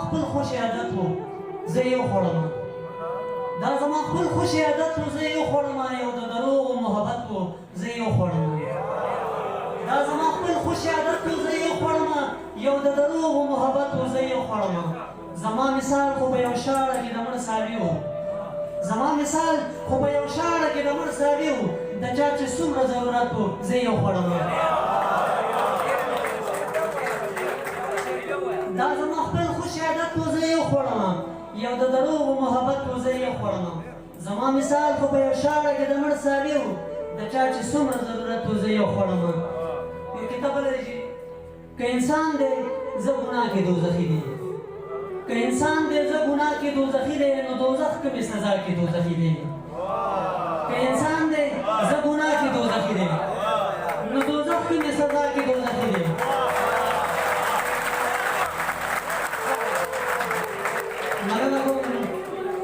خپل خوش عادت و زه یې وخوړم دا زما خپل خوش عادت و زه یې وخوړم یو د دروغو محبت و زه یې وخوړم دا زما خپل خوش عادت و زه یې وخوړم یو د دروغو محبت و زه یې وخوړم زما مثال خو په یو شاړه کې د مړ ساړي و زما مثال خو په یو شاړه کې د مړ ساړي و د چا چې څومره ضرورت و زه یې وخوړم دا زما خپل خوش عادت و زه یې وخوړم یو د دروغو محبت و زه یې وخوړم زما مثال خو په یو شاړه کې د مړ ساړي و د چا چې څومره ضرورت و زه یې وخوړم یو کتاب لري چې که انسان دی زه ګناه کې دوزخي دی که انسان دی زه ګناه کې دوزخي دی نو دوزخ کومې سزا کې دوزخي دی که انسان دی زه ګناه کې دوزخي دی نو دوزخ کومې سزا کې دوزخي دی مننه کوم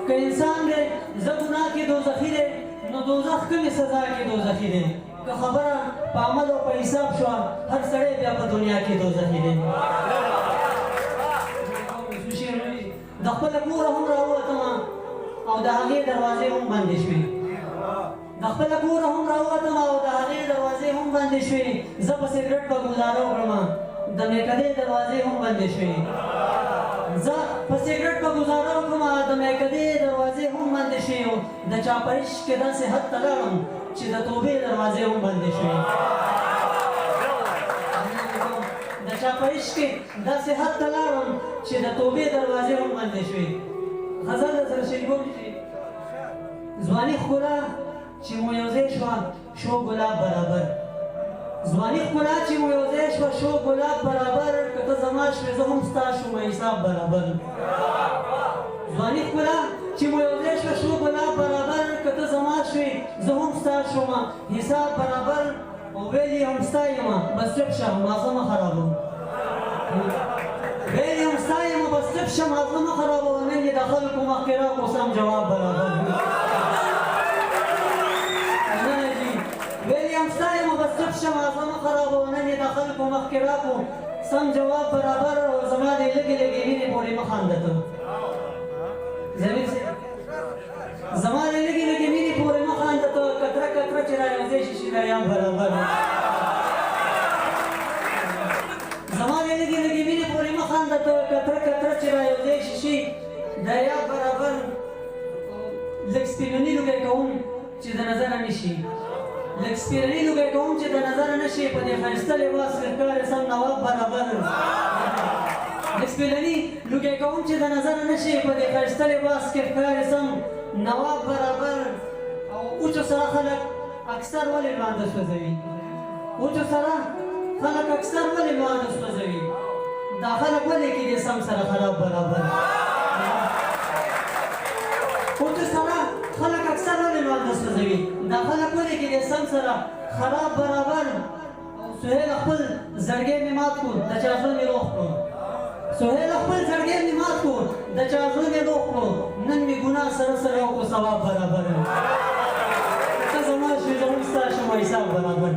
که انسان دی زه ګناه کې دوزخي دی نو دوزخ کومې سزا کې دوزخي دی که خبره په عمل او په حساب شوه هر سړی بیا په دنیا کې دوزخي دی د خپله کوره هم راووتم او د هغې دروازې هم بندې شوې د خپله کوره هم راووتم او د هغې دروازې هم بندې شوې زه په سګرټ په ګزاره وکړم د میکدې دروازې هم بندې شوې زه په سګرټ په ګزاره وکړم د میکدې دروازې هم بندې شوې د چا په عشق کې داسې حد ته لاړم چې د توبې دروازې هم بندې شوې د چا په عشق کې داسې حد ته لاړم چې د توبې دروازې هم بندې شوې غزل درسره شریکوم چې ځواني ښکلا چې مو یو ځای شوه شو ګلاب برابر ځواني ښکلا چې مو یو ځای شوه شو ګلاب برابر که ته زما شوې زه هم ستا شوم حساب برابر ځواني ښکلا چې مو یو ځای شوه شو ګلاب برابر که ته زما شوې زه هم ستا شوم حساب برابر او ویل یې هم ستا یم بس چپ شه ماغزه مه خرابوم ویل یې هم ستا یم بس چپ شه ماغزه مه خرابوه نن یې د خلکو مخکې راکړو سم جواب برابر ویل یې هم ستا یم بس چپ شه ماغزه مه خرابوه نن یې د خلکو مخکې راکړو سم جواب برابر او زما دې لږې لږې وینې پورې مه خانده ته زمین صاحب زما دې لږې لږې وینې پورې مه خانده ته کتره کتره چې را یوځای شي شي دریاب برابر زما دې لږې لږې وینې پورې مه خانده ته کتره کتره چې را یوځای شي شي دریاب برابر لږ سپینوني لوګی کوم چې د نظره نه شي لږ سپینوني لوګی کوم چې د نظره نه شي په دې ښایسته لباس کې ښکارې سم نواب برابر لږ سپینوني لوګی کوم چې د نظره نه شي په دې ښایسته لباس کې ښکارې سم نواب برابر او اوچو سره خلک اکثر ولې لمانځه سوځوي اوچو سره خلک اکثر ولې لمانځه سوځوي دا خلک ولې کېدې سم سره خراب برابر اوچو سره خلک اکثر ولې لمانځه سوځوي دا خلک ولې کېدې سم سره خراب برابر او سهیل خپل زړګی مې مات کړو د چا زړه مې روغ کړو سهیل خپل زړګی مې مات کړو د چا زړه مې روغ کړو نن مې ګناه سره سره وکړو ثواب برابر ته زما شوې زه هم ستا شم حساب برابر